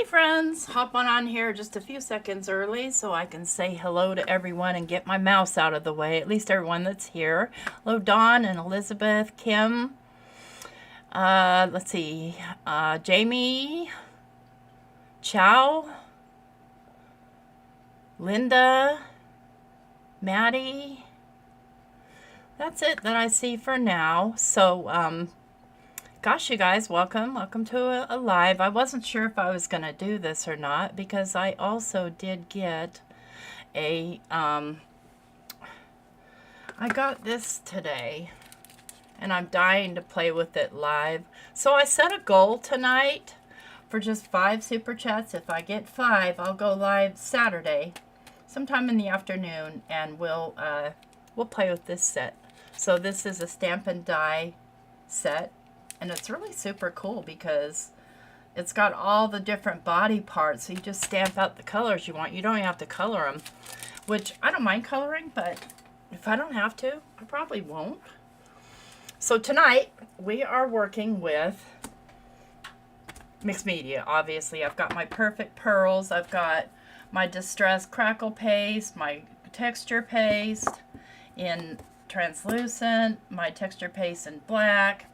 Hey friends, hop on here just a few seconds early so I can say hello to everyone and get my mouse out of the way, at least everyone that's here. Hello Dawn and Elizabeth, Kim, let's see, Jamie, Chow, Linda, Maddie. That's it that I see for now. So, gosh, you guys, welcome to a live. I wasn't sure if I was going to do this or not because I also did get a, I got this today and I'm dying to play with it live. So I set a goal tonight for just 5 super chats. If I get 5, I'll go live Saturday, sometime in the afternoon, and we'll play with this set. So this is a stamp and die set. And it's really super cool because it's got all the different body parts. So you just stamp out the colors you want. You don't even have to color them, which I don't mind coloring, but if I don't have to, I probably won't. So tonight we are working with mixed media. Obviously, I've got my perfect pearls. I've got my distressed crackle paste, my texture paste in translucent, my texture paste in black,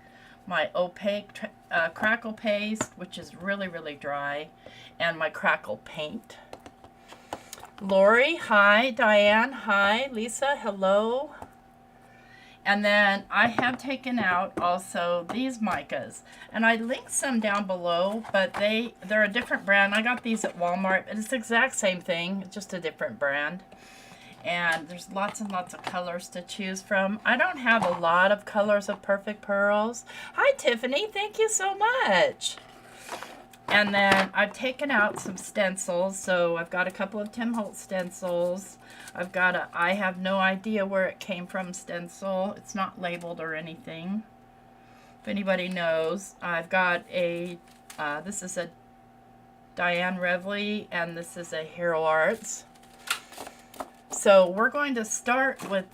my opaque crackle paste, which is really, really dry, and my crackle paint. Lori, hi. Diane, hi. Lisa, hello. And then I have taken out also these Micas, and I linked some down below, but they're a different brand. I got these at Walmart, and it's the exact same thing, just a different brand. And there's lots and lots of colors to choose from. I don't have a lot of colors of perfect pearls. Hi Tiffany, thank you so much. And then I've taken out some stencils. So I've got a couple of Tim Holtz stencils. I've got a I have no idea where it came from stencil. It's not labeled or anything, if anybody knows. I've got a this is a Diane Revley, and this is a Hero Arts. So we're going to start with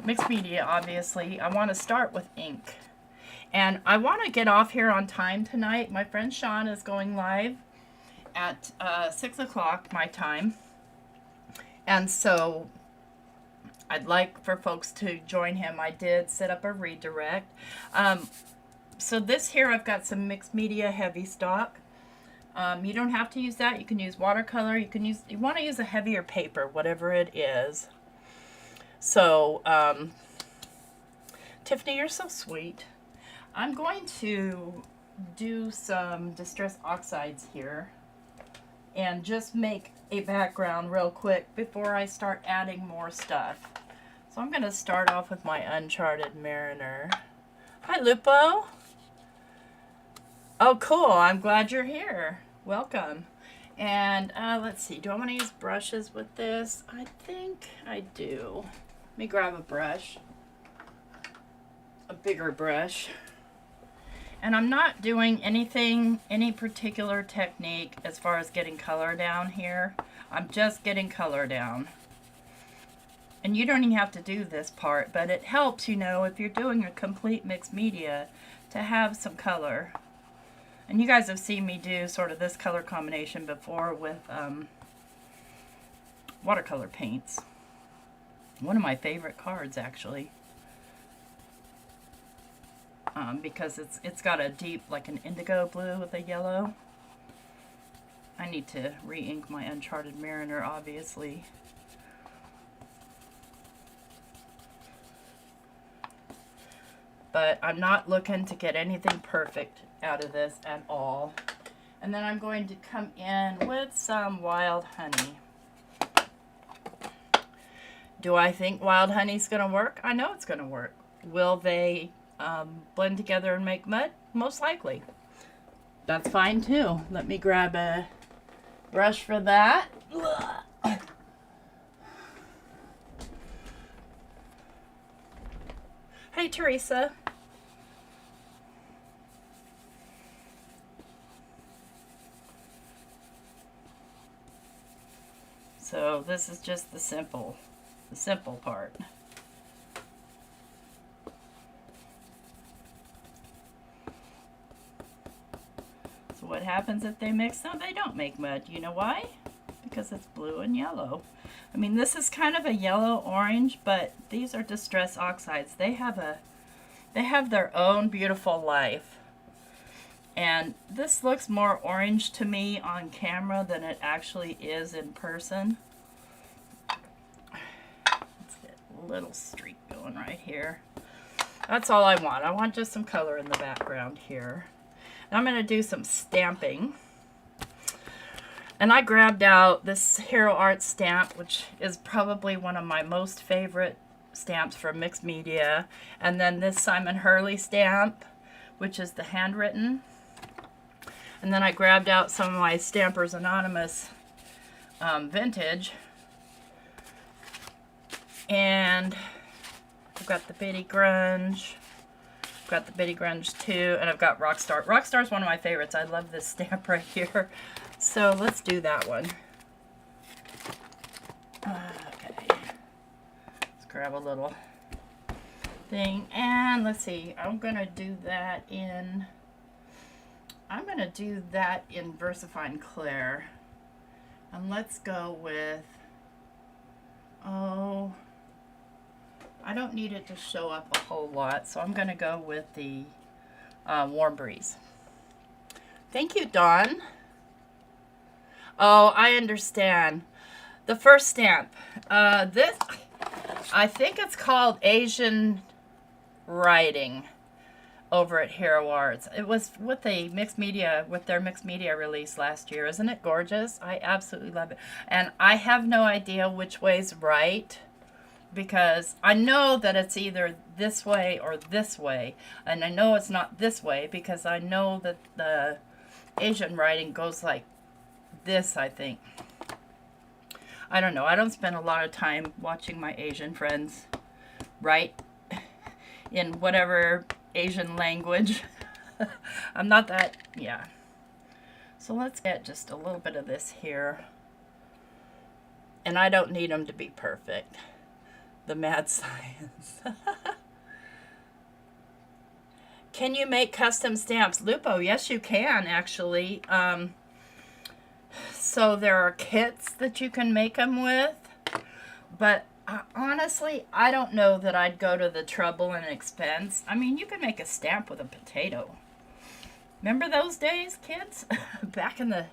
mixed media, obviously. I want to start with ink. And I want to get off here on time tonight. My friend Shawn is going live at 6 o'clock my time. And so I'd like for folks to join him. I did set up a redirect. So this here, I've got some mixed media heavy stock. You don't have to use that. You can use watercolor. You want to use a heavier paper, whatever it is. So, Tiffany, you're so sweet. I'm going to do some Distress Oxides here and just make a background real quick before I start adding more stuff. So I'm going to start off with my Uncharted Mariner. Hi, Lupo. Oh, cool. I'm glad you're here. Welcome. And let's see. Do I want to use brushes with this? I think I do. Let me grab a brush. A bigger brush. And I'm not doing any particular technique as far as getting color down here. I'm just getting color down. And you don't even have to do this part, but it helps, you know, if you're doing a complete mixed media to have some color. And you guys have seen me do sort of this color combination before with watercolor paints. One of my favorite cards, actually. Because it's got a deep, like an indigo blue with a yellow. I need to re-ink my Uncharted Mariner, obviously. But I'm not looking to get anything perfect out of this at all. And then I'm going to come in with some Wild Honey. Do I think Wild Honey's going to work? I know it's going to work. Will they blend together and make mud? Most likely. That's fine too. Let me grab a brush for that. Hey Teresa. So this is just the simple part. So what happens if they mix? No, they don't make mud. You know why? Because it's blue and yellow. I mean, this is kind of a yellow-orange, but these are distress oxides. They have their own beautiful life. And this looks more orange to me on camera than it actually is in person. Let's get a little streak going right here. That's all I want. I want just some color in the background here. Now I'm going to do some stamping. And I grabbed out this Hero Art stamp, which is probably one of my most favorite stamps for mixed media. And then this Simon Hurley stamp, which is the handwritten. And then I grabbed out some of my Stampers Anonymous vintage. And I've got the Bitty Grunge. I've got the Bitty Grunge too. And I've got Rockstar. Rockstar is one of my favorites. I love this stamp right here. So let's do that one. Okay. Let's grab a little thing. And let's see. I'm going to do that in VersaFine Clear. And let's go with, oh, I don't need it to show up a whole lot, so I'm going to go with the Warm Breeze. Thank you, Dawn. Oh, I understand. The first stamp. This, I think it's called Asian Writing over at Hero Arts. It was with a mixed media, with their mixed media release last year. Isn't it gorgeous? I absolutely love it. And I have no idea which way's right, because I know that it's either this way or this way. And I know it's not this way because I know that the Asian writing goes like this, I think. I don't know. I don't spend a lot of time watching my Asian friends write in whatever Asian language. I'm not that, yeah. So let's get just a little bit of this here. And I don't need them to be perfect. The mad science. Can you make custom stamps? Lupo, yes you can actually. So there are kits that you can make them with. But honestly, I don't know that I'd go to the trouble and expense. I mean, you can make a stamp with a potato. Remember those days, kids? back in the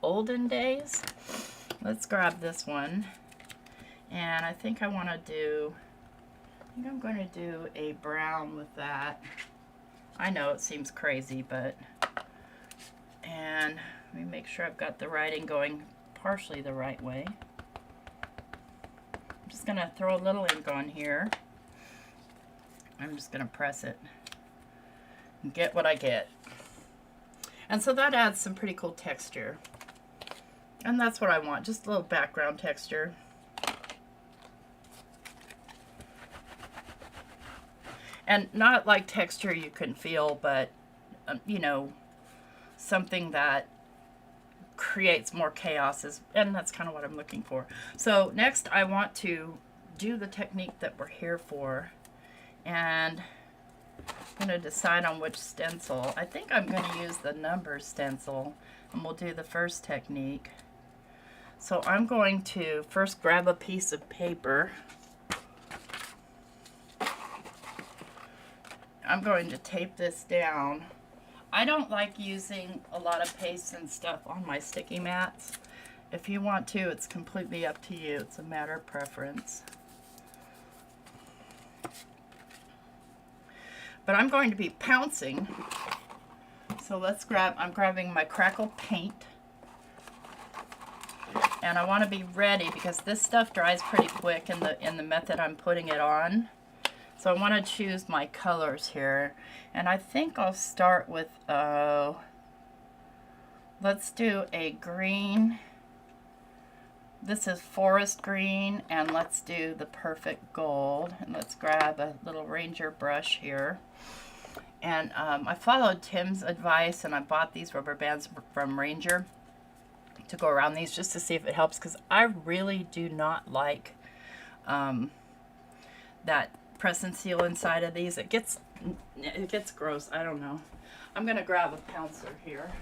olden days. Let's grab this one. And I think I'm going to do a brown with that. I know it seems crazy, but, and let me make sure I've got the writing going partially the right way. I'm just going to throw a little ink on here. I'm just going to press it and get what I get. And so that adds some pretty cool texture. And that's what I want, just a little background texture. And not like texture you can feel, but, you know, something that creates more chaos, and that's kind of what I'm looking for. So next I want to do the technique that we're here for. And I'm going to decide on which stencil. I think I'm going to use the number stencil, and we'll do the first technique. So I'm going to first grab a piece of paper. I'm going to tape this down. I don't like using a lot of paste and stuff on my sticky mats. If you want to, it's completely up to you. It's a matter of preference. But I'm going to be pouncing. So let's grab, I'm grabbing my Crackle paint. And I want to be ready because this stuff dries pretty quick in the method I'm putting it on. So I want to choose my colors here. And I think I'll start with, let's do a green. This is forest green, and let's do the perfect gold. And let's grab a little Ranger brush here. And I followed Tim's advice, and I bought these rubber bands from Ranger to go around these just to see if it helps, because I really do not like that press and seal inside of these. It gets gross. I don't know. I'm gonna grab a pouncer here.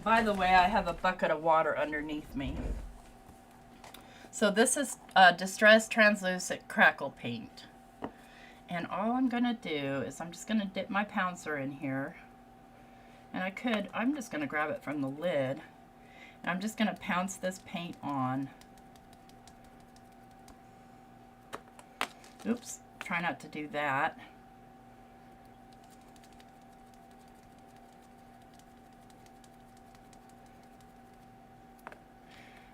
By the way, I have a bucket of water underneath me. So this is Distressed Translucent Crackle paint. And all I'm going to do is I'm just going to dip my pouncer in here. And I'm just going to grab it from the lid. And I'm just going to pounce this paint on. Oops, try not to do that.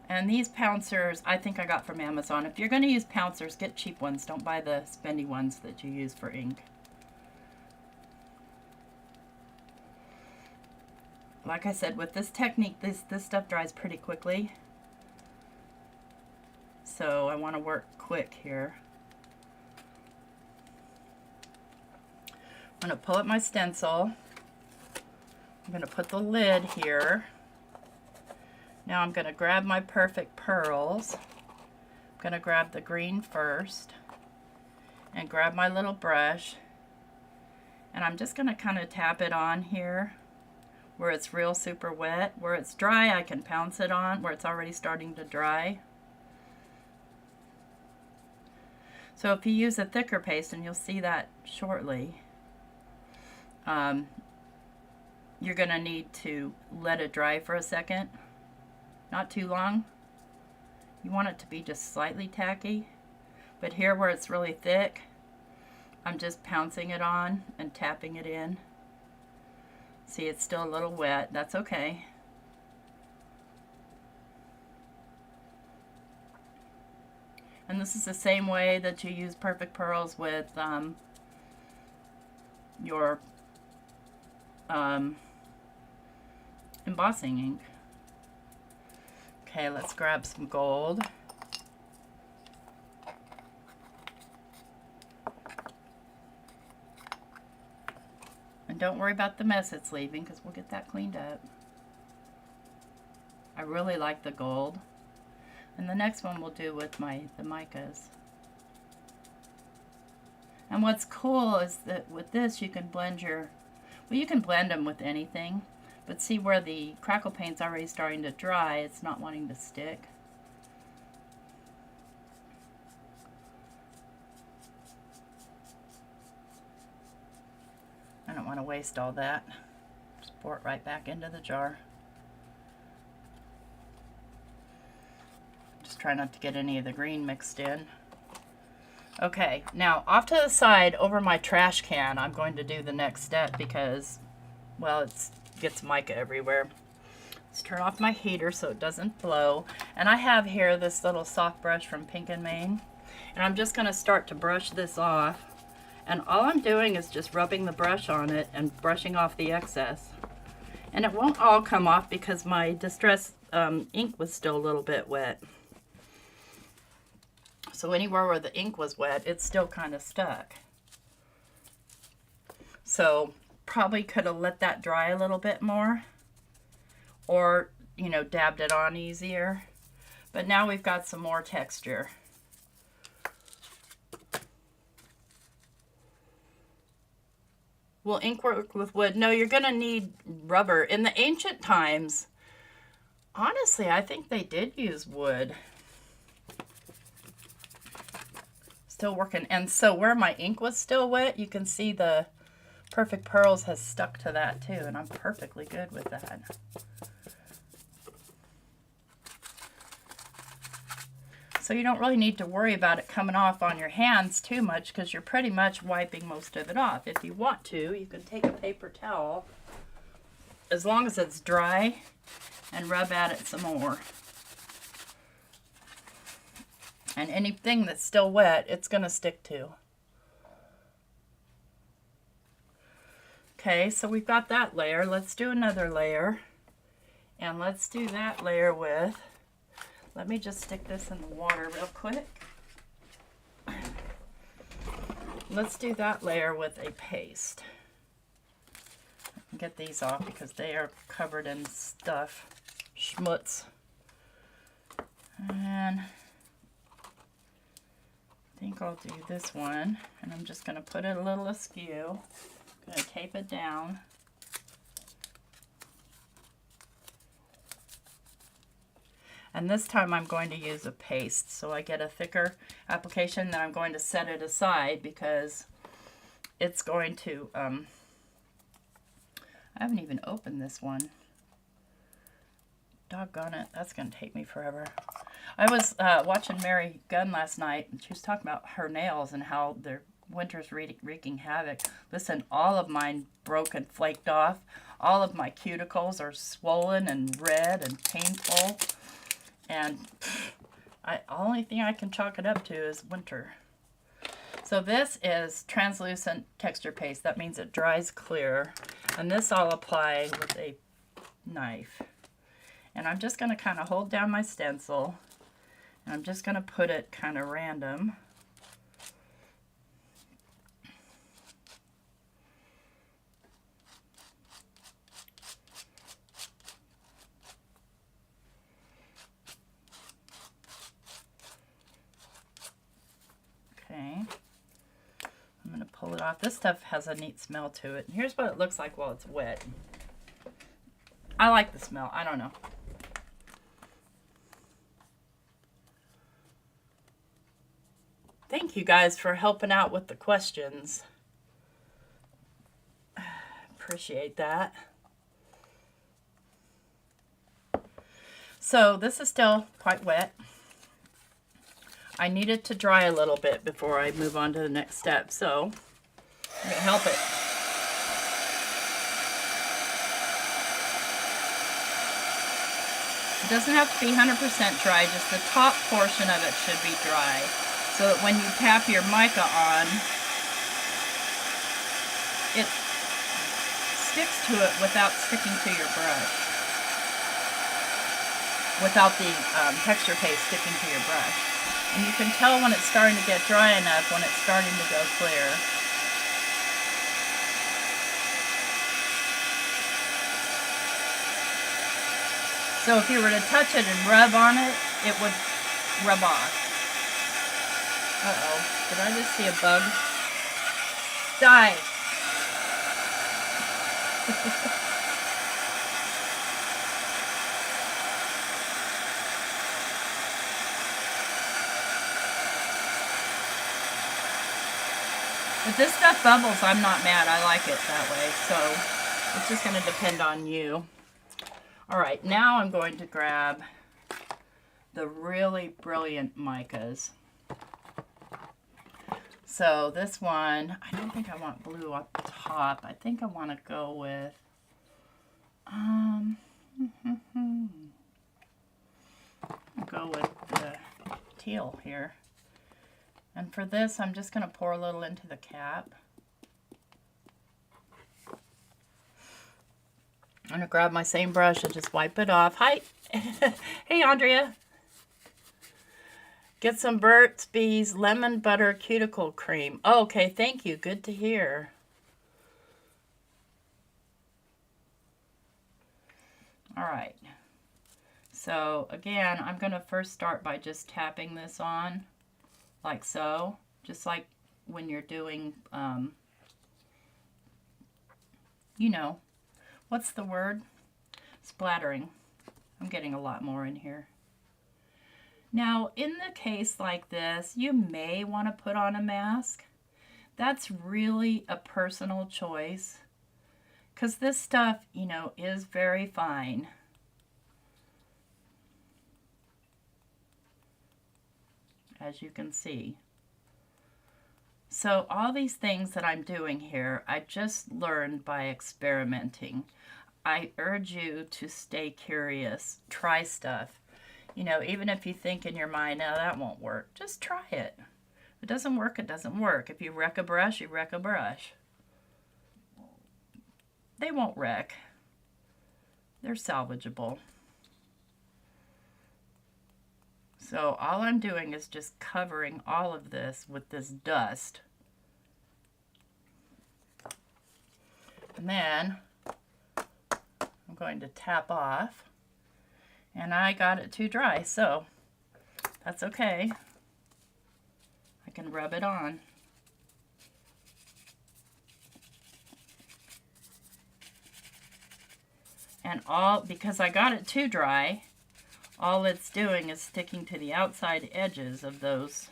And these pouncers, I think I got from Amazon. If you're going to use pouncers, get cheap ones. Don't buy the spendy ones that you use for ink. Like I said, with this technique, this stuff dries pretty quickly. So I want to work quick here. I'm going to pull up my stencil. I'm going to put the lid here. Now I'm going to grab my Perfect Pearls. I'm going to grab the green first and grab my little brush. And I'm just going to kind of tap it on here where it's real super wet. Where it's dry, I can pounce it on. Where it's already starting to dry. So if you use a thicker paste, and you'll see that shortly, you're going to need to let it dry for a second. Not too long. You want it to be just slightly tacky. But here where it's really thick, I'm just pouncing it on and tapping it in. See, it's still a little wet. That's okay. And this is the same way that you use Perfect Pearls with your embossing ink. Okay, let's grab some gold. And don't worry about the mess it's leaving, because we'll get that cleaned up. I really like the gold. And the next one we'll do with the Micas. And what's cool is that with this you can blend you can blend them with anything. But see where the Crackle paint's already starting to dry, it's not wanting to stick. I don't want to waste all that. Just pour it right back into the jar. Just try not to get any of the green mixed in. Okay, now off to the side over my trash can, I'm going to do the next step because, well, it gets mica everywhere. Let's turn off my heater so it doesn't blow. And I have here this little soft brush from Pink and Main. And I'm just going to start to brush this off. And all I'm doing is just rubbing the brush on it and brushing off the excess. And it won't all come off because my Distress ink was still a little bit wet. So anywhere where the ink was wet, it's still kind of stuck. So probably could have let that dry a little bit more. Or, you know, dabbed it on easier. But now we've got some more texture. Will ink work with wood? No, you're going to need rubber. In the ancient times, honestly, I think they did use wood. Still working. And so where my ink was still wet, you can see the Perfect Pearls has stuck to that too, and I'm perfectly good with that. So you don't really need to worry about it coming off on your hands too much because you're pretty much wiping most of it off. If you want to, you can take a paper towel, as long as it's dry, and rub at it some more. And anything that's still wet, it's going to stick to. Okay, so we've got that layer. Let's do another layer. And let's do that layer with, let me just stick this in the water real quick. Let's do that layer with a paste. Get these off because they are covered in stuff, schmutz. And I think I'll do this one, and I'm just going to put it a little askew. I'm going to tape it down. And this time I'm going to use a paste, so I get a thicker application. Then I'm going to set it aside because it's going to, I haven't even opened this one. Doggone it, that's going to take me forever. I was watching Mary Gunn last night, and she was talking about her nails and how their winter's wreaking havoc. Listen, all of mine broke and flaked off. All of my cuticles are swollen and red and painful. And the only thing I can chalk it up to is winter. So this is translucent texture paste. That means it dries clear. And this I'll apply with a knife. And I'm just going to kind of hold down my stencil. And I'm just going to put it kind of random. Okay. I'm going to pull it off. This stuff has a neat smell to it. And here's what it looks like while it's wet. I like the smell. I don't know. Thank you guys for helping out with the questions. Appreciate that. So this is still quite wet. I need it to dry a little bit before I move on to the next step, so I'm going to help it. It doesn't have to be 100% dry, just the top portion of it should be dry. So that when you tap your mica on, it sticks to it without sticking to your brush. Without the texture paste sticking to your brush. And you can tell when it's starting to get dry enough, when it's starting to go clear. So if you were to touch it and rub on it, it would rub off. Uh-oh, did I just see a bug? Die! If this stuff bubbles, I'm not mad. I like it that way. So it's just going to depend on you. All right, now I'm going to grab the really brilliant micas. So this one, I don't think I want blue up top. I think I want to go with, I'll go with the teal here. And for this, I'm just going to pour a little into the cap. I'm going to grab my same brush and just wipe it off. Hi! Hey, Andrea! Get some Burt's Bees Lemon Butter Cuticle Cream. Oh, okay, thank you. Good to hear. All right. So, again, I'm going to first start by just tapping this on, like so. Just like when you're doing, you know, what's the word? Splattering. I'm getting a lot more in here. Now, in the case like this, you may want to put on a mask. That's really a personal choice, because this stuff, you know, is very fine. As you can see. So all these things that I'm doing here, I just learned by experimenting. I urge you to stay curious, try stuff. You know, even if you think in your mind, no, that won't work, just try it. If it doesn't work, it doesn't work. If you wreck a brush, you wreck a brush. They won't wreck. They're salvageable. So all I'm doing is just covering all of this with this dust. And then I'm going to tap off. And I got it too dry, so that's okay. I can rub it on. And because I got it too dry, all it's doing is sticking to the outside edges of those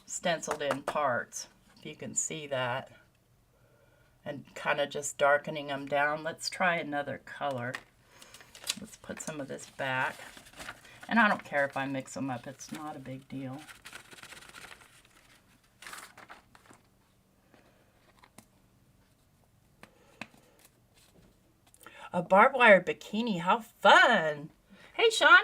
stenciled in parts, if you can see that, and kind of just darkening them down. Let's try another color. Let's put some of this back. And I don't care if I mix them up, it's not a big deal. A barbed wire bikini, how fun! Hey, Shawn!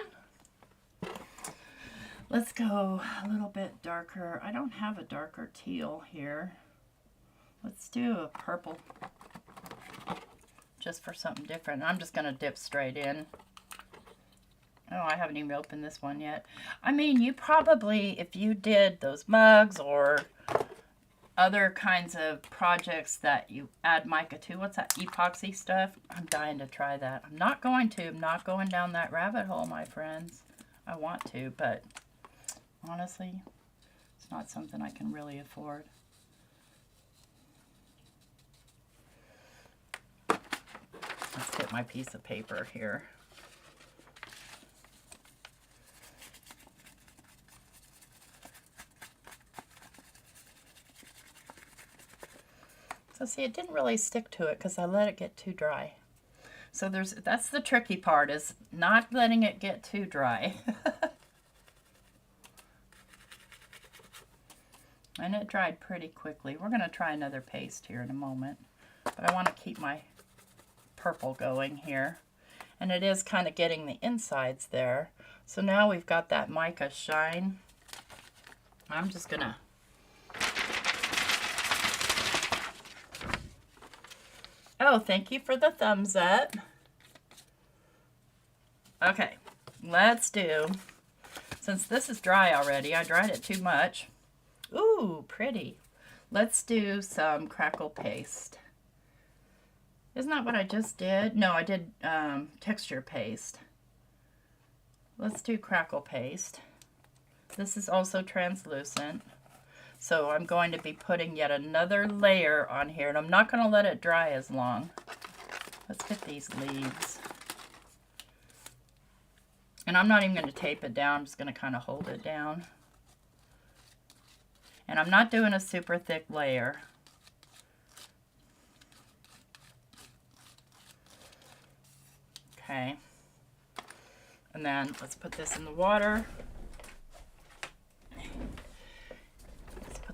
Let's go a little bit darker. I don't have a darker teal here. Let's do a purple, just for something different. I'm just gonna dip straight in. Oh, I haven't even opened this one yet. I mean, you probably, if you did those mugs or other kinds of projects that you add mica to, what's that epoxy stuff? I'm dying to try that. I'm not going down that rabbit hole, my friends. I want to, but honestly, it's not something I can really afford. Let's get my piece of paper here. So see, it didn't really stick to it because I let it get too dry. So that's the tricky part, is not letting it get too dry. And it dried pretty quickly. We're going to try another paste here in a moment. But I want to keep my purple going here. And it is kind of getting the insides there. So now we've got that mica shine. I'm just going to... Oh, thank you for the thumbs up. Okay, let's do, since this is dry already, I dried it too much. Ooh, pretty. Let's do some Crackle paste. Isn't that what I just did? No, I did texture paste. Let's do Crackle paste. This is also translucent. So I'm going to be putting yet another layer on here, and I'm not going to let it dry as long. Let's get these leaves. And I'm not even going to tape it down, I'm just going to kind of hold it down. And I'm not doing a super thick layer. Okay. And then let's put this in the water.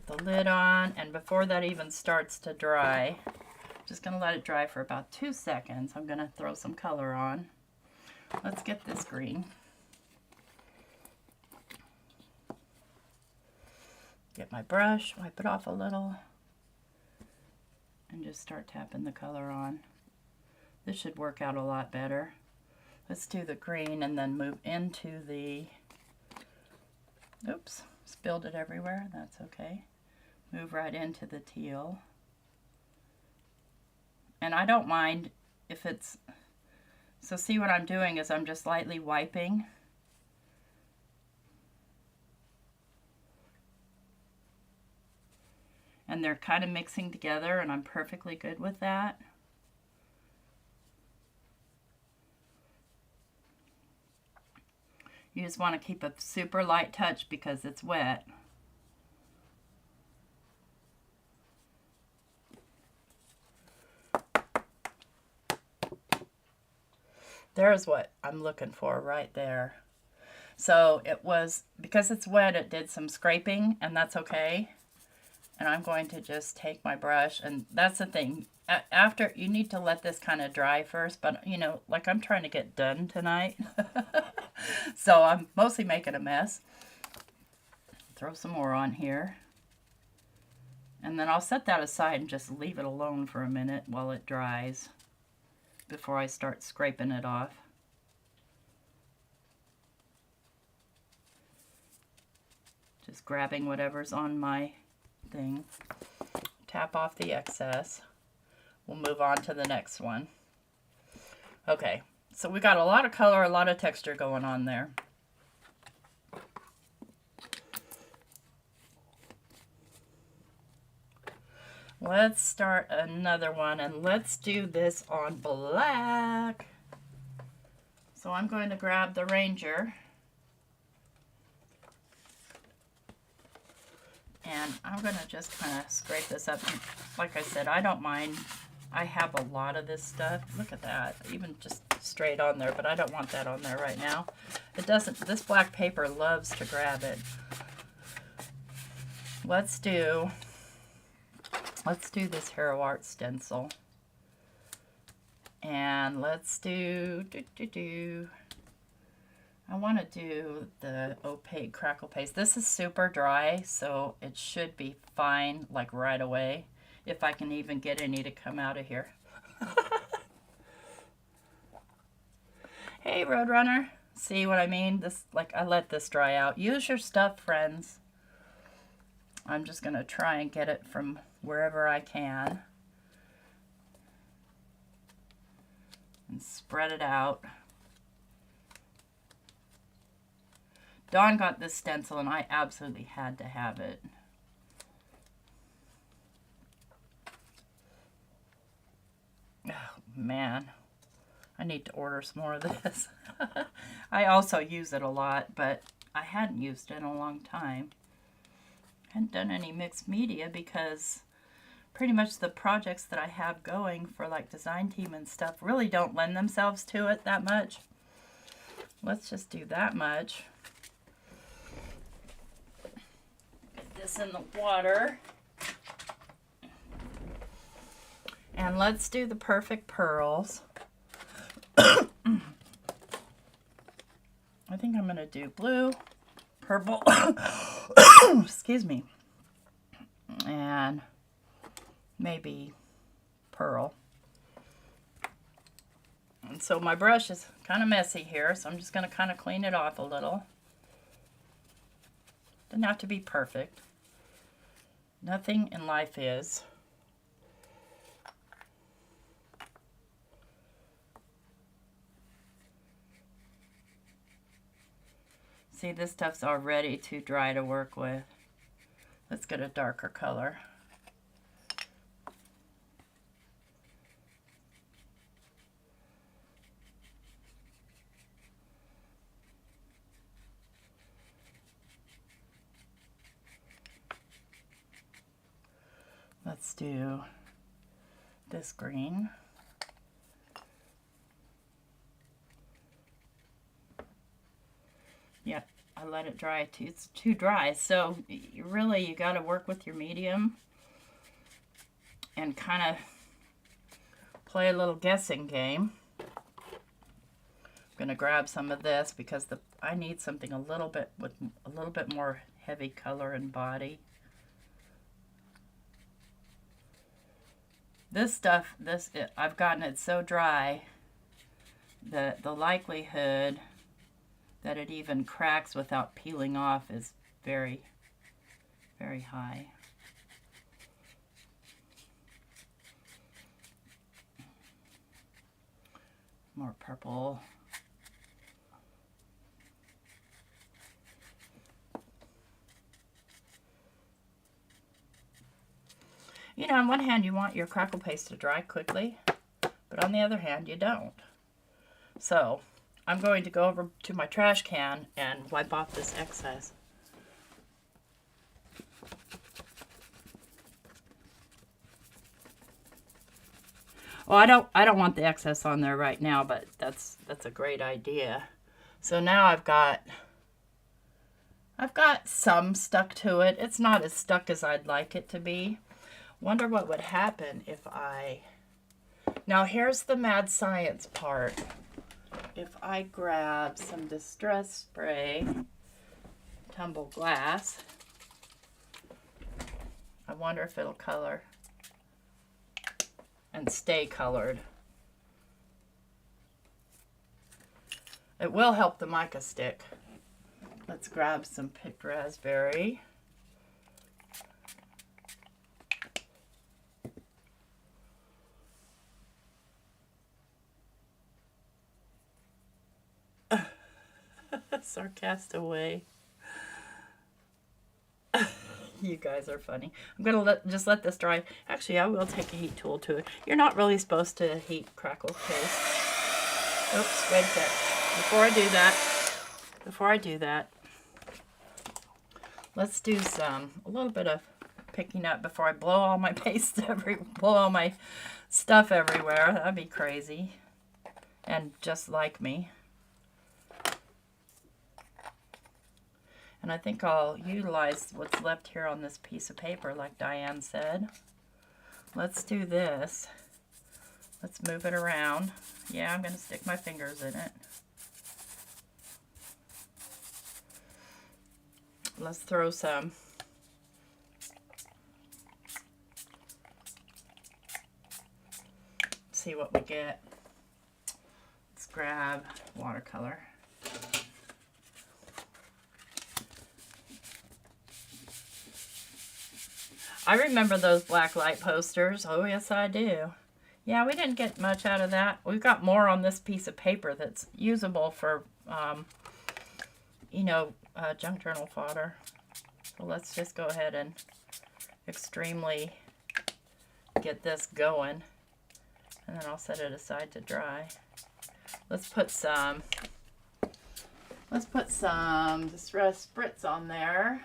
The lid on, and before that even starts to dry, I'm just going to let it dry for about 2 seconds. I'm going to throw some color on. Let's get this green. Get my brush, wipe it off a little, and just start tapping the color on. This should work out a lot better. Let's do the green and then move into the, oops, spilled it everywhere, that's okay. Move right into the teal. And I don't mind if it's, so see what I'm doing is I'm just lightly wiping. And they're kind of mixing together, and I'm perfectly good with that. You just want to keep a super light touch because it's wet. There's what I'm looking for right there. So it was, because it's wet, it did some scraping, and that's okay. And I'm going to just take my brush, and that's the thing. After, you need to let this kind of dry first, but you know, like I'm trying to get done tonight. So I'm mostly making a mess. Throw some more on here. And then I'll set that aside and just leave it alone for a minute while it dries before I start scraping it off. Just grabbing whatever's on my thing. Tap off the excess. We'll move on to the next one. Okay, so we got a lot of color, a lot of texture going on there. Let's start another one, and let's do this on black. So I'm going to grab the Ranger. And I'm going to just kind of scrape this up. Like I said, I don't mind. I have a lot of this stuff. Look at that. Even just straight on there, but I don't want that on there right now. It doesn't, this black paper loves to grab it. Let's do this Hero Art stencil. And let's do, I want to do the opaque Crackle paste. This is super dry, so it should be fine, like right away, if I can even get any to come out of here. Hey, Roadrunner. See what I mean? This, like, I let this dry out. Use your stuff, friends. I'm just going to try and get it from wherever I can. And spread it out. Dawn got this stencil and I absolutely had to have it. Oh man, I need to order some more of this. I also use it a lot, but I hadn't used it in a long time. Hadn't done any mixed media because pretty much the projects that I have going for like design team and stuff really don't lend themselves to it that much. Let's just do that much. Get this in the water. And let's do the perfect pearls. I think I'm going to do blue, purple, excuse me, and maybe pearl. And so my brush is kind of messy here, so I'm just going to kind of clean it off a little. Doesn't have to be perfect. Nothing in life is. See, this stuff's already too dry to work with. Let's get a darker color. Let's do this green. Yeah, I let it dry too. It's too dry. So you got to work with your medium and kind of play a little guessing game. I'm going to grab some of this because I need something a little bit with a little bit more heavy color and body. This stuff, I've gotten it so dry that the likelihood that it even cracks without peeling off is very, very high. More purple. You know, on one hand, you want your Crackle paste to dry quickly, but on the other hand, you don't. So, I'm going to go over to my trash can and wipe off this excess. Well, I don't want the excess on there right now, but that's a great idea. So now I've got some stuck to it. It's not as stuck as I'd like it to be. Wonder what would happen if now here's the mad science part. If I grab some Distress Spray, Tumble Glass, I wonder if it'll color and stay colored. It will help the mica stick. Let's grab some picked raspberry. Sarcastic way. You guys are funny. I'm gonna just let this dry. Actually, I will take a heat tool to it. You're not really supposed to heat Crackle paste. Oops, wait a sec. before I do that, let's do a little bit of picking up before I blow all my paste blow all my stuff everywhere. That'd be crazy. And just like me. And I think I'll utilize what's left here on this piece of paper, like Diane said. Let's do this. Let's move it around. Yeah, I'm going to stick my fingers in it. Let's throw some. See what we get. Let's grab watercolor. I remember those black light posters. Oh, yes, I do. Yeah, we didn't get much out of that. We've got more on this piece of paper that's usable for, you know, junk journal fodder. So let's just go ahead and extremely get this going. And then I'll set it aside to dry. Let's put some distress spritz on there.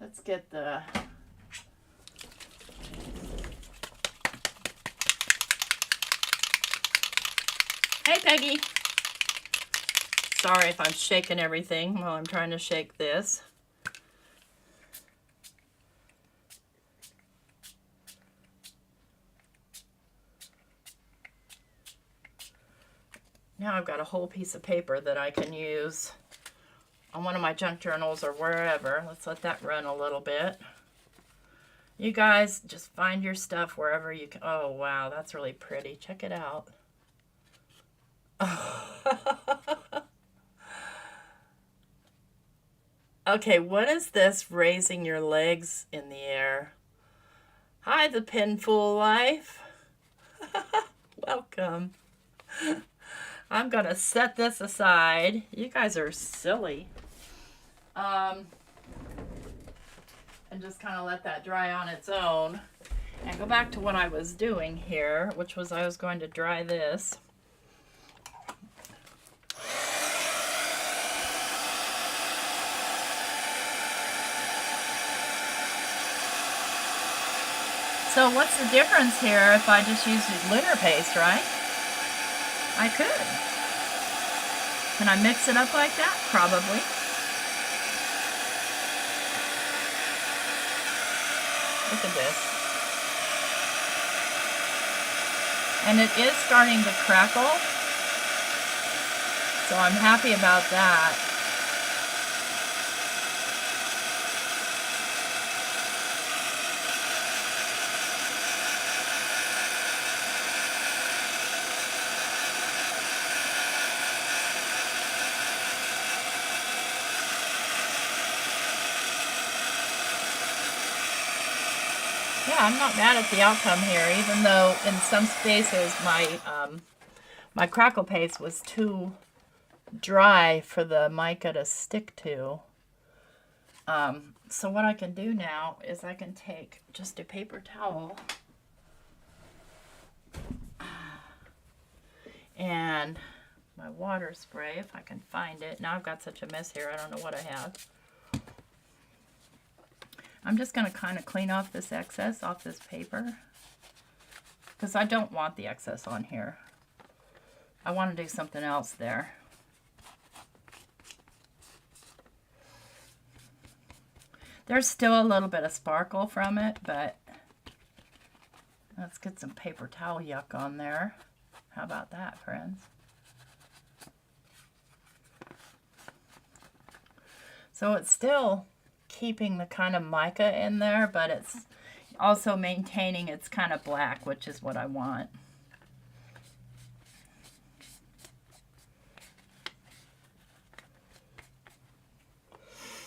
Let's get the Hey, Peggy. Sorry if I'm shaking everything while I'm trying to shake this. Now I've got a whole piece of paper that I can use on one of my junk journals or wherever. Let's let that run a little bit. You guys just find your stuff wherever you can. Oh, wow, that's really pretty. Check it out. Okay, what is this raising your legs in the air? Hi, the Pinful Life. Welcome. I'm going to set this aside. You guys are silly. And just kind of let that dry on its own. And go back to what I was doing here, which was I was going to dry this. So what's the difference here if I just use Lunar paste, right? I could. Can I mix it up like that? Probably. Look at this. And it is starting to crackle. So I'm happy about that. Yeah, I'm not mad at the outcome here, even though in some spaces my Crackle paste was too dry for the mica to stick to. So what I can do now is I can take just a paper towel and my water spray, if I can find it. Now I've got such a mess here, I don't know what I have. I'm just going to kind of clean off this excess off this paper because I don't want the excess on here. I want to do something else there. There's still a little bit of sparkle from it, but let's get some paper towel yuck on there. How about that, friends? So it's still keeping the kind of mica in there, but it's also maintaining its kind of black, which is what I want.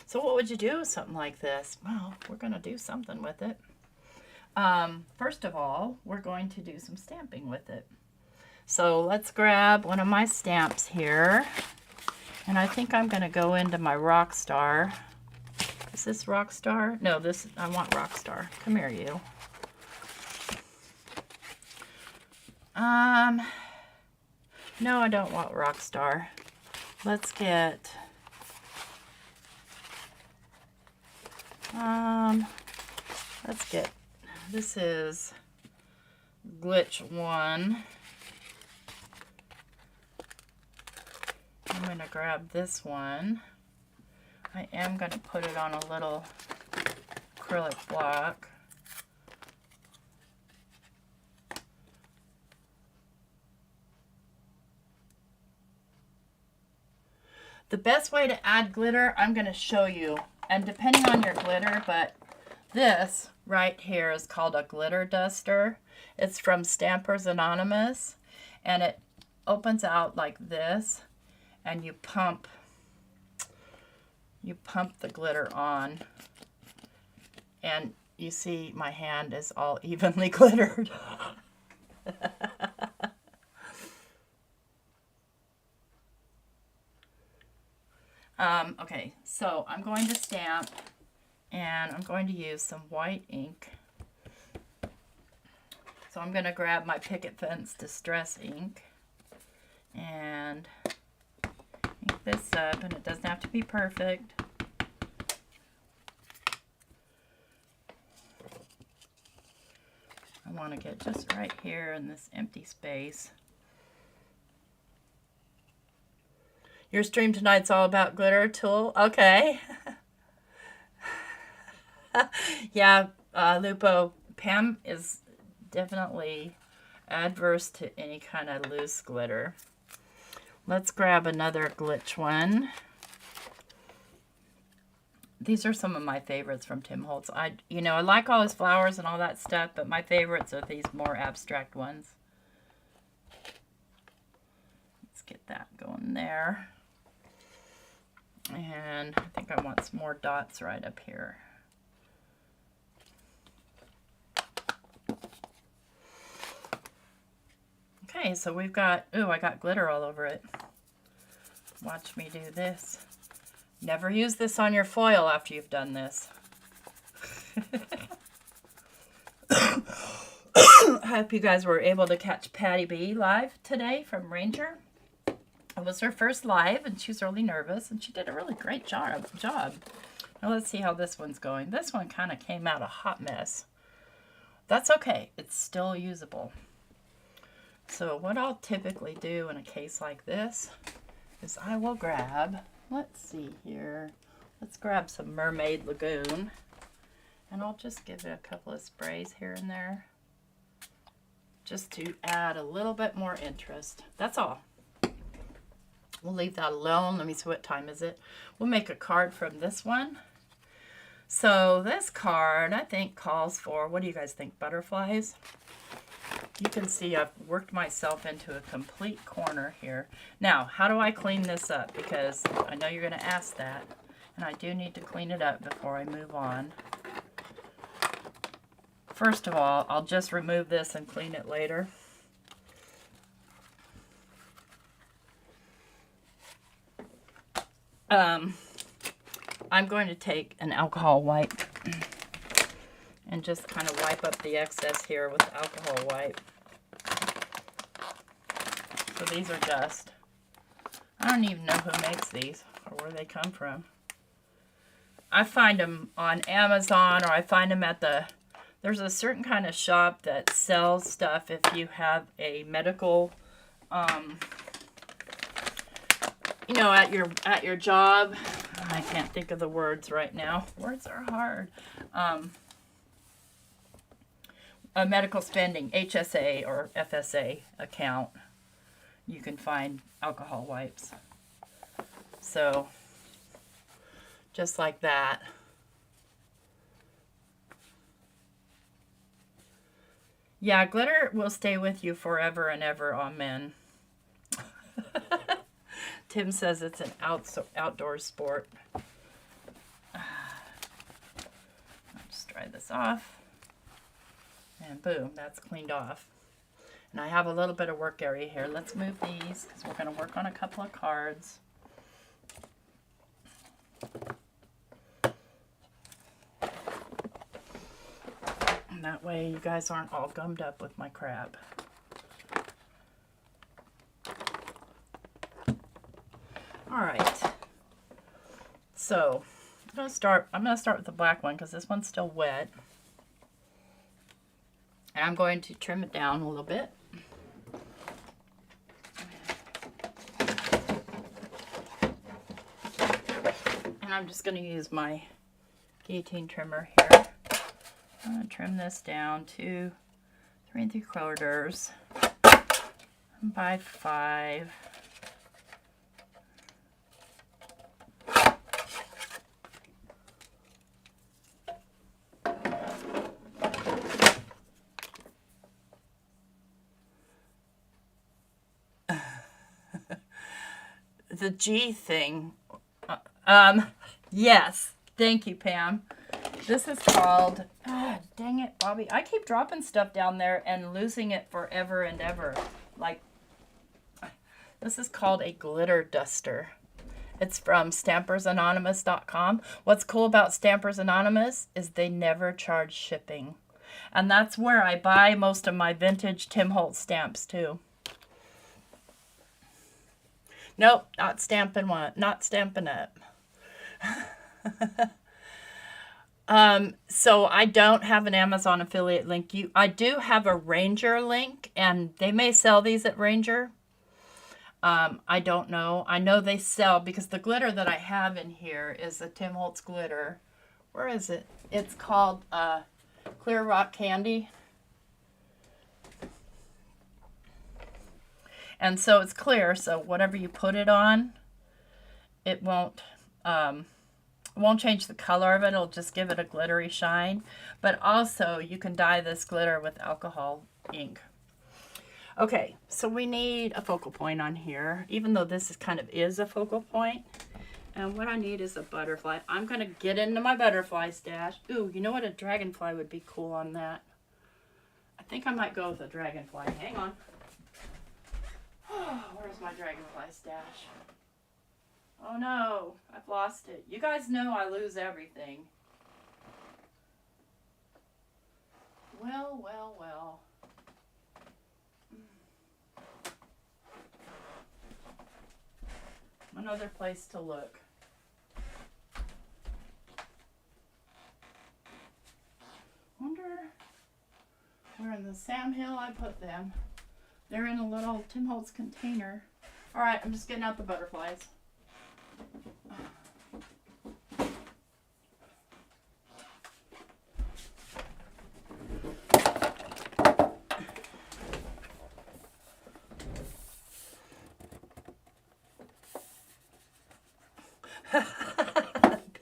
So what would you do with something like this? Well, we're going to do something with it. First of all, we're going to do some stamping with it. So let's grab one of my stamps here. And I think I'm going to go into my Rockstar. Is this Rockstar? No, this, I want Rockstar. Come here, you. No, I don't want Rockstar. let's get, this is Glitch 1. I'm going to grab this one. I am going to put it on a little acrylic block. The best way to add glitter, I'm going to show you, and depending on your glitter, but this right here is called a glitter duster. It's from Stampers Anonymous, and it opens out like this, and you pump the glitter on, and you see my hand is all evenly glittered. Okay, so I'm going to stamp, and I'm going to use some white ink. So I'm going to grab my Picket Fence Distress ink and ink this up, and it doesn't have to be perfect. I want to get just right here in this empty space. Your stream tonight's all about glitter, Tool? Okay. Yeah, Lupo, Pam is definitely adverse to any kind of loose glitter. Let's grab another Glitch one. These are some of my favorites from Tim Holtz. I like all his flowers and all that stuff, but my favorites are these more abstract ones. Let's get that going there. And I think I want some more dots right up here. Okay, so we've got, ooh, I got glitter all over it. Watch me do this. Never use this on your foil after you've done this. I hope you guys were able to catch Patty B live today from Ranger. It was her first live, and she's really nervous, and she did a really great job. Now let's see how this one's going. This one kind of came out a hot mess. That's okay. It's still usable. So what I'll typically do in a case like this is I will grab, let's see here, let's grab some Mermaid Lagoon, and I'll just give it a couple of sprays here and there just to add a little bit more interest. That's all. We'll leave that alone. Let me see, what time is it? We'll make a card from this one. So this card, I think, calls for, what do you guys think, butterflies? You can see I've worked myself into a complete corner here. Now, how do I clean this up? Because I know you're going to ask that, and I do need to clean it up before I move on. First of all, I'll just remove this and clean it later. I'm going to take an alcohol wipe and just kind of wipe up the excess here with the alcohol wipe. So these are just, I don't even know who makes these or where they come from. I find them on Amazon, or I find them at there's a certain kind of shop that sells stuff if you have a medical, at your job. I can't think of the words right now. Words are hard. A medical spending, HSA or FSA account, you can find alcohol wipes. So, just like that. Yeah, glitter will stay with you forever and ever, amen. Tim says it's an outdoor sport. I'll just dry this off. And boom, that's cleaned off. And I have a little bit of work area here. Let's move these because we're going to work on a couple of cards. And that way you guys aren't all gummed up with my crap. All right. So I'm gonna start with the black one because this one's still wet. And I'm going to trim it down a little bit. And I'm just going to use my guillotine trimmer here. I'm going to trim this down to 3 3/4 by 5. The G thing. Yes. Thank you, Pam. This is called, dang it, Bobby. I keep dropping stuff down there and losing it forever and ever. Like, this is called a glitter duster. It's from StampersAnonymous.com. What's cool about Stampers Anonymous is they never charge shipping. And that's where I buy most of my vintage Tim Holtz stamps, too. Nope, not stamping one, not stamping it. So I don't have an Amazon affiliate link. I do have a Ranger link, and they may sell these at Ranger. I don't know. I know they sell, because the glitter that I have in here is a Tim Holtz glitter. Where is it? It's called Clear Rock Candy. And so it's clear, so whatever you put it on, it won't change the color of it. It'll just give it a glittery shine. But also, you can dye this glitter with alcohol ink. Okay, so we need a focal point on here, even though this is a focal point. And what I need is a butterfly. I'm going to get into my butterfly stash. Ooh, you know what? A dragonfly would be cool on that. I think I might go with a dragonfly. Hang on. Where's my dragonfly stash? Oh no, I've lost it. You guys know I lose everything. Well, well, well. Another place to look. Wonder where in the Sam Hill I put them. They're in a little Tim Holtz container. All right, I'm just getting out the butterflies.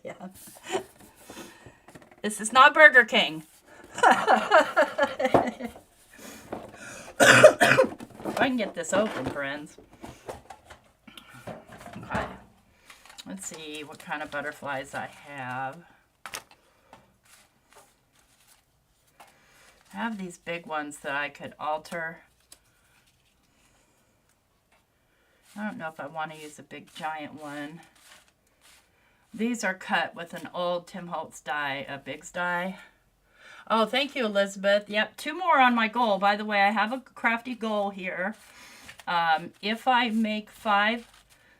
Yeah. This is not Burger King. If I can get this open, friends. Okay. Let's see what kind of butterflies I have. I have these big ones that I could alter. I don't know if I want to use a big giant one. These are cut with an old Tim Holtz die, a Biggs die. Oh, thank you, Elizabeth. Yep, 2 more on my goal. By the way, I have a crafty goal here. If I make 5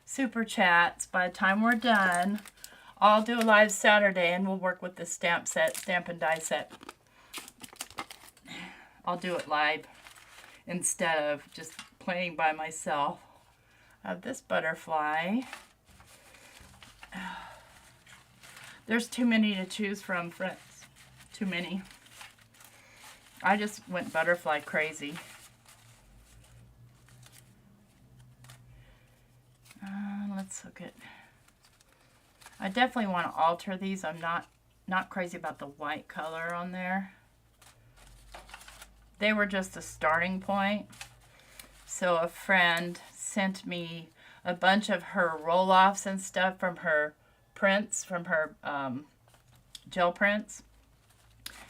super chats by the time we're done, I'll do a live Saturday and we'll work with the stamp and die set. I'll do it live instead of just playing by myself. I have this butterfly. There's too many to choose from, friends. Too many. I just went butterfly crazy. Let's look at... I definitely want to alter these. I'm not crazy about the white color on there. They were just a starting point. So a friend sent me a bunch of her roll-offs and stuff from her prints, from her gel prints.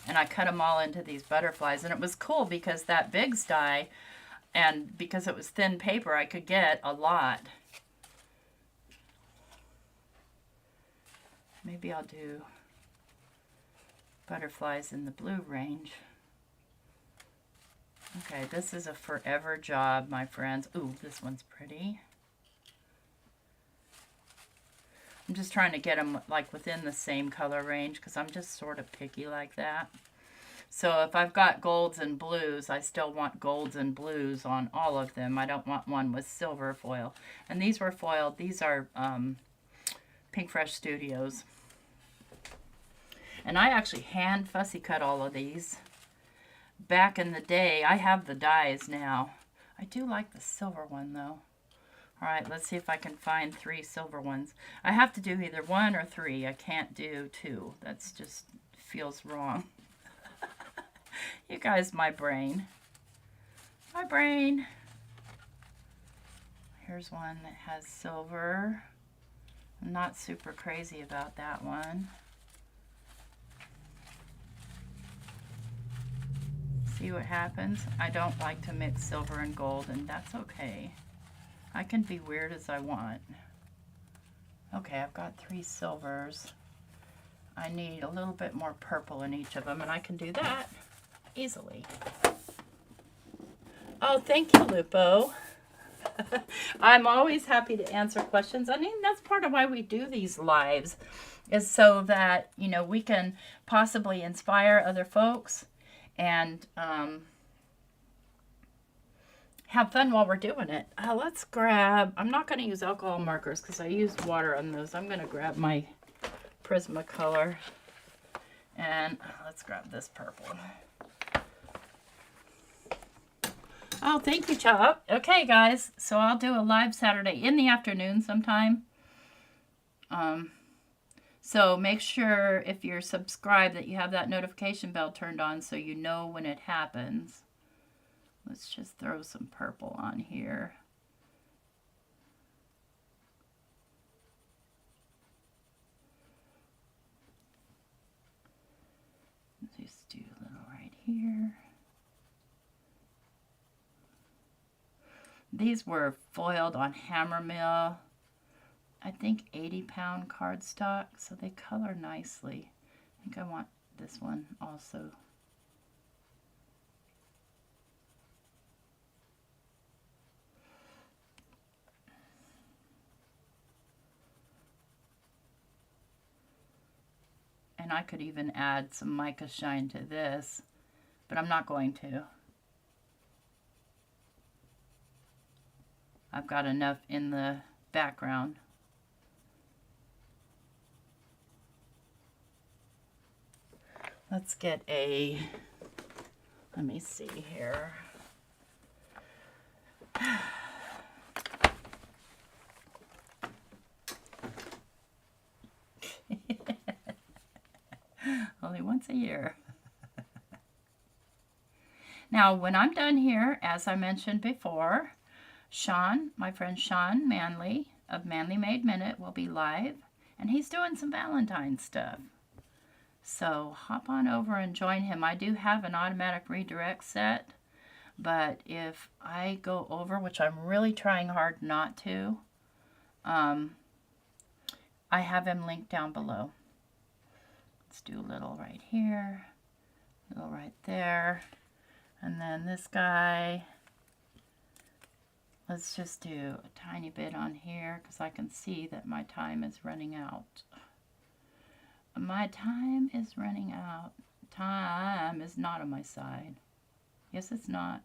And I cut them all into these butterflies. And it was cool because that Biggs die, and because it was thin paper, I could get a lot. Maybe I'll do butterflies in the blue range. Okay, this is a forever job, my friends. Ooh, this one's pretty. I'm just trying to get them like within the same color range because I'm just sort of picky like that. So if I've got golds and blues, I still want golds and blues on all of them. I don't want one with silver foil. And these were foiled. These are Pink Fresh Studios. And I actually hand fussy cut all of these. Back in the day, I have the dies now. I do like the silver one though. All right, let's see if I can find 3 silver ones. I have to do either 1 or 3. I can't do 2. That's just feels wrong. You guys, my brain. My brain. Here's one that has silver. I'm not super crazy about that one. See what happens? I don't like to mix silver and gold, and that's okay. I can be weird as I want. Okay, I've got 3 silvers. I need a little bit more purple in each of them, and I can do that easily. Oh, thank you, Lupo. I'm always happy to answer questions. I mean, that's part of why we do these lives, is so that, you know, we can possibly inspire other folks and have fun while we're doing it. Let's grab, I'm not going to use alcohol markers because I used water on those. I'm going to grab my Prismacolor, and let's grab this purple. Oh, thank you, Chop. Okay, guys, so I'll do a live Saturday in the afternoon sometime. So make sure if you're subscribed that you have that notification bell turned on so you know when it happens. Let's just throw some purple on here. Let's just do a little right here. These were foiled on hammer mill, I think 80-pound cardstock, so they color nicely. I think I want this one also. And I could even add some mica shine to this, but I'm not going to. I've got enough in the background. Let's get a, let me see here. Only once a year. Now, when I'm done here, as I mentioned before, Shawn, my friend Shawn Manley of Manly Made Minute will be live, and he's doing some Valentine's stuff. So hop on over and join him. I do have an automatic redirect set, but if I go over, which I'm really trying hard not to, I have him linked down below. Let's do a little right here, a little right there, and then this guy. Let's just do a tiny bit on here because I can see that my time is running out. My time is running out. Time is not on my side. Yes, it's not.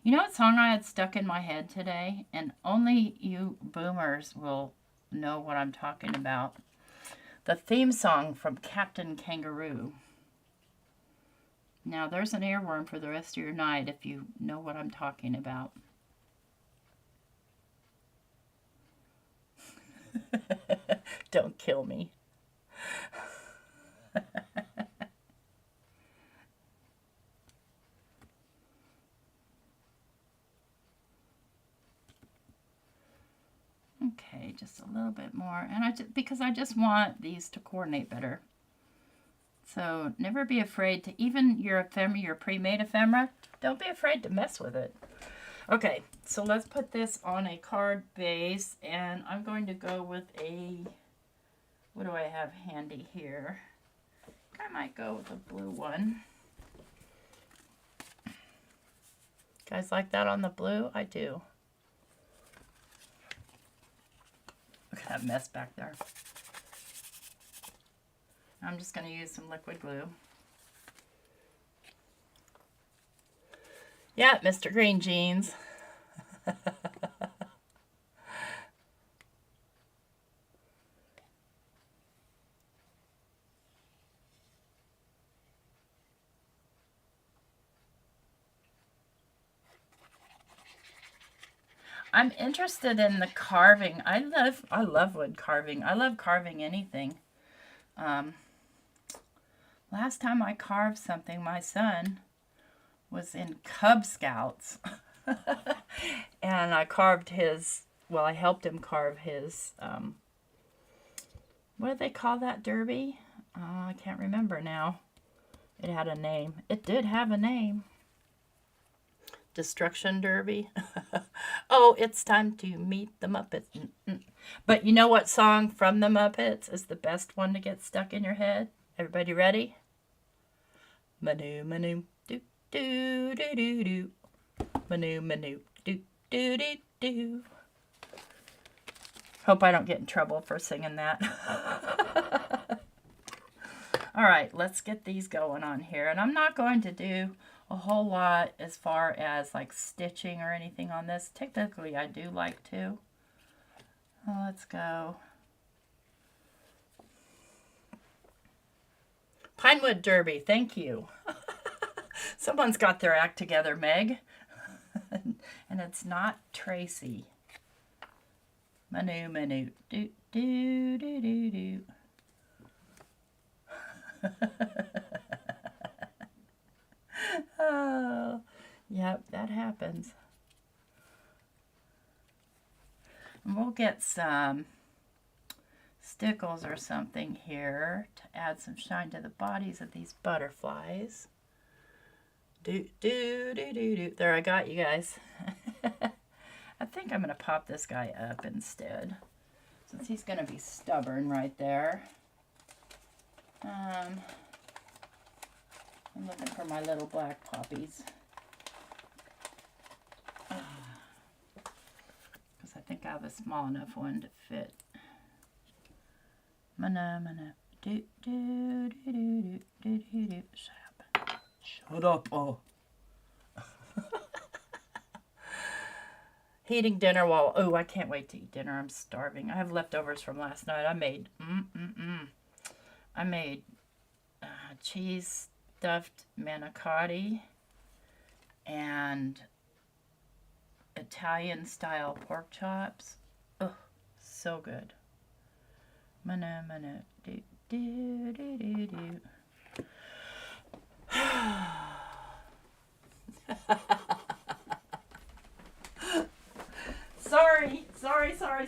You know what song I had stuck in my head today? And only you boomers will know what I'm talking about. The theme song from Captain Kangaroo. Now, there's an earworm for the rest of your night if you know what I'm talking about. Don't kill me. Okay, just a little bit more, and because I just want these to coordinate better. So never be afraid to, even your ephemera, your pre-made ephemera, don't be afraid to mess with it. Okay, so let's put this on a card base, and I'm going to go with a, what do I have handy here? I might go with a blue one. Guys like that on the blue? I do. Look at that mess back there. I'm just going to use some liquid glue. Yeah, Mr. Green Jeans. I'm interested in the carving. I love wood carving. I love carving anything. Last time I carved something, my son was in Cub Scouts. And I carved his, well, I helped him carve his, what do they call that derby? Oh, I can't remember now. It had a name. It did have a name. Destruction Derby. Oh, it's time to meet the Muppets. But you know what song from the Muppets is the best one to get stuck in your head? Everybody ready? Manu, manu, do, do, do, do, do. Manu, manu, do, do, do, do. Hope I don't get in trouble for singing that. All right, let's get these going on here. And I'm not going to do a whole lot as far as like stitching or anything on this. Technically, I do like to. Oh, let's go. Pinewood Derby, thank you. Someone's got their act together, Meg. And it's not Tracy. Manu, manu, do, do, do, do, do. Oh, yep, that happens. And we'll get some stickles or something here to add some shine to the bodies of these butterflies. Do, do, do, do, do. There, I got you guys. I think I'm going to pop this guy up instead, since he's going to be stubborn right there. I'm looking for my little black poppies. Because I think I have a small enough one to fit. Mana, mana. Do, do, do, do, do, do, do, do. Shut up. Shut up, oh. Eating dinner while, oh, I can't wait to eat dinner. I'm starving. I have leftovers from last night. I made, cheese stuffed manicotti and Italian style pork chops. Oh, so good. Mana, mana, do, do, do, do, do.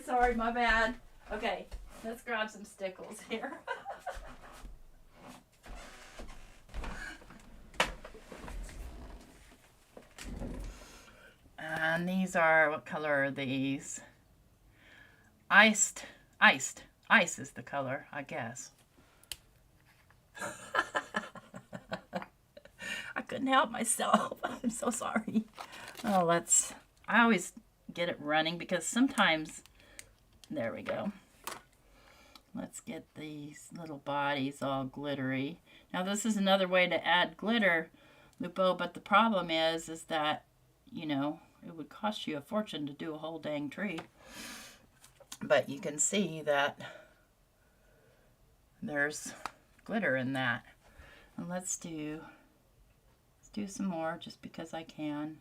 Sorry, my bad. Okay, let's grab some stickles here. And these are, what color are these? Iced. Ice is the color, I guess. I couldn't help myself. I'm so sorry. Oh, I always get it running because sometimes, there we go. Let's get these little bodies all glittery. Now this is another way to add glitter, Lupo, but the problem is that, you know, it would cost you a fortune to do a whole dang tree. But you can see that there's glitter in that. And let's do some more just because I can.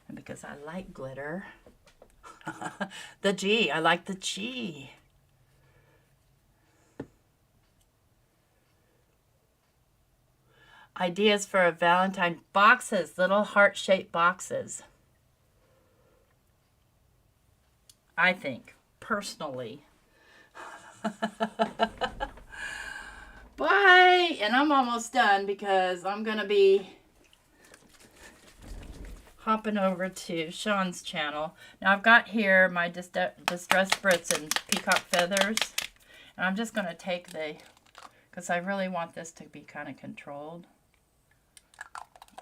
And because I like glitter. The G, I like the G. Ideas for a Valentine boxes, little heart-shaped boxes. I think, personally. Bye! And I'm almost done because I'm going to be hopping over to Shawn's channel. Now I've got here my Distressed Brits and Peacock Feathers. And I'm just going to take because I really want this to be kind of controlled.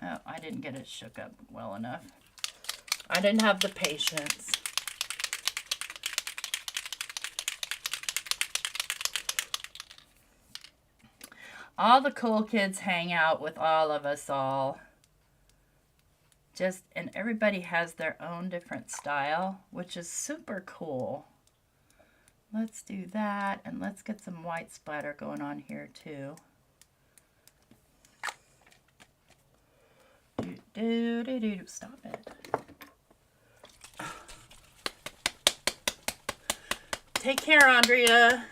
Oh, I didn't get it shook up well enough. I didn't have the patience. All the cool kids hang out with all of us all. And everybody has their own different style, which is super cool. Let's do that, and let's get some white splatter going on here too. Stop it. Take care, Andrea.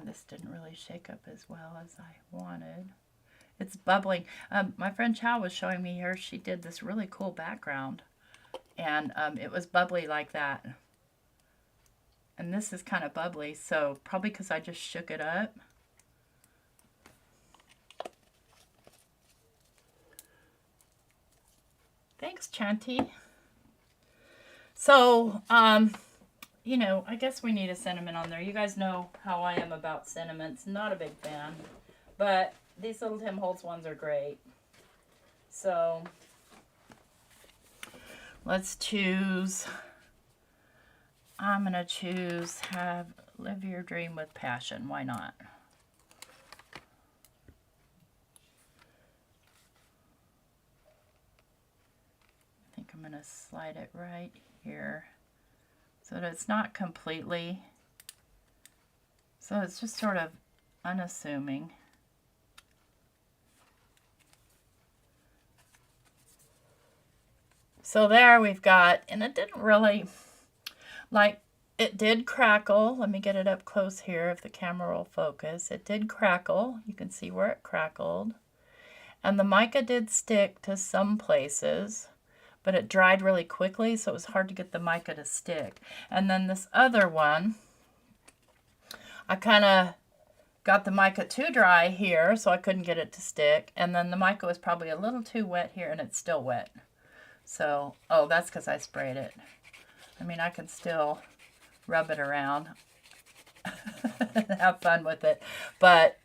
This didn't really shake up as well as I wanted. It's bubbling. My friend Chow was showing me here. She did this really cool background. And it was bubbly like that. And this is kind of bubbly, so probably because I just shook it up. Thanks, Chanty. So, you know, I guess we need a sentiment on there. You guys know how I am about sentiments. Not a big fan. But these little Tim Holtz ones are great. So, let's choose. I'm going to choose Live Your Dream with Passion. Why not? I think I'm going to slide it right here so that it's not completely, so it's just sort of unassuming. So there we've got, and it didn't really, like, it did crackle. Let me get it up close here if the camera will focus. It did crackle. You can see where it crackled. And the mica did stick to some places, but it dried really quickly, so it was hard to get the mica to stick. And then this other one, I kind of got the mica too dry here, so I couldn't get it to stick. And then the mica was probably a little too wet here, and it's still wet. So, oh, that's because I sprayed it. I mean, I can still rub it around and have fun with it. But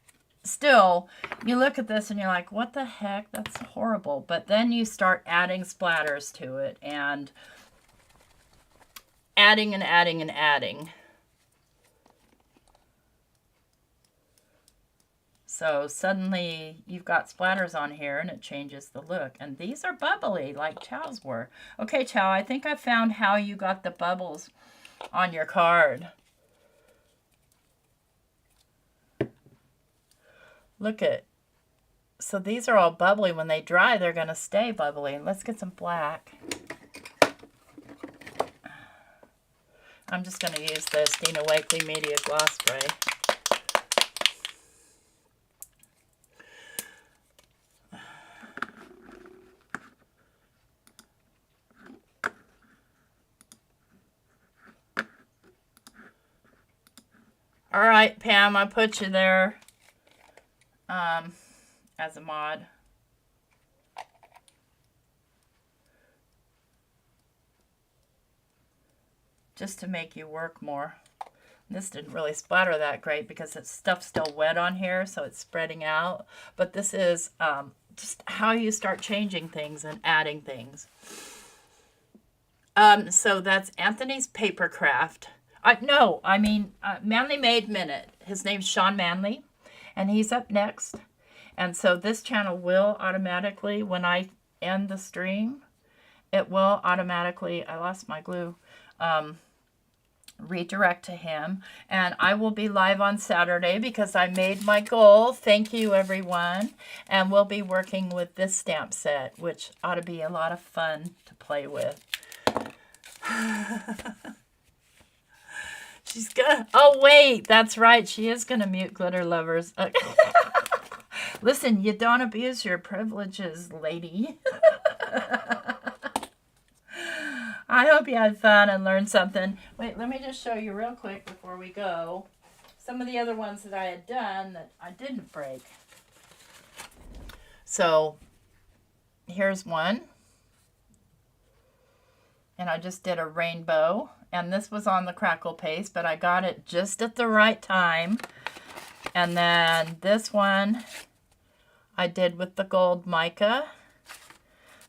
still, you look at this and you're like, what the heck? That's horrible. But then you start adding splatters to it and adding and adding and adding. So suddenly you've got splatters on here and it changes the look. And these are bubbly like Chow's were. Okay, Chow, I think I found how you got the bubbles on your card. Look at, so these are all bubbly. When they dry, they're going to stay bubbly. Let's get some black. I'm just going to use this Dina Wakley Media Gloss Spray. All right, Pam, I put you there as a mod. Just to make you work more. This didn't really splatter that great because the stuff's still wet on here, so it's spreading out. But this is just how you start changing things and adding things. So that's Anthony's Paper Craft. Manly Made Minute. His name's Shawn Manley, and he's up next. And so this channel will automatically, when I end the stream, it will automatically, I lost my glue, redirect to him. And I will be live on Saturday because I made my goal. Thank you, everyone. And we'll be working with this stamp set, which ought to be a lot of fun to play with. She's gonna, oh wait, that's right. She is gonna mute glitter lovers. Listen, you don't abuse your privileges, lady. I hope you had fun and learned something. Wait, let me just show you real quick before we go some of the other ones that I had done that I didn't break. So here's one. And I just did a rainbow and this was on the Crackle paste, but I got it just at the right time. And then this one I did with the gold mica.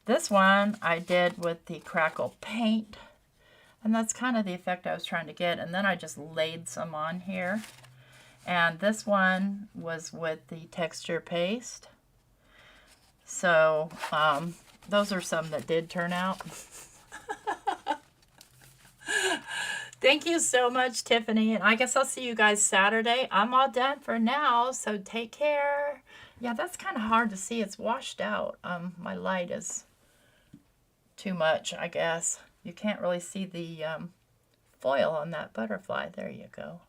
This one I did with the Crackle paint. And that's kind of the effect I was trying to get. And then I just laid some on here. And this one was with the texture paste. So those are some that did turn out. Thank you so much, Tiffany. And I guess I'll see you guys Saturday. I'm all done for now, so take care. Yeah, that's kind of hard to see. It's washed out. My light is too much, I guess. You can't really see the foil on that butterfly. There you go.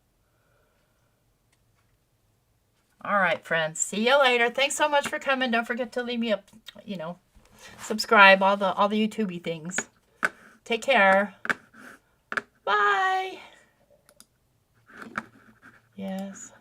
All right, friends. See you later. Thanks so much for coming. Don't forget to leave me a, subscribe, all the YouTubey things. Take care. Bye. Yes.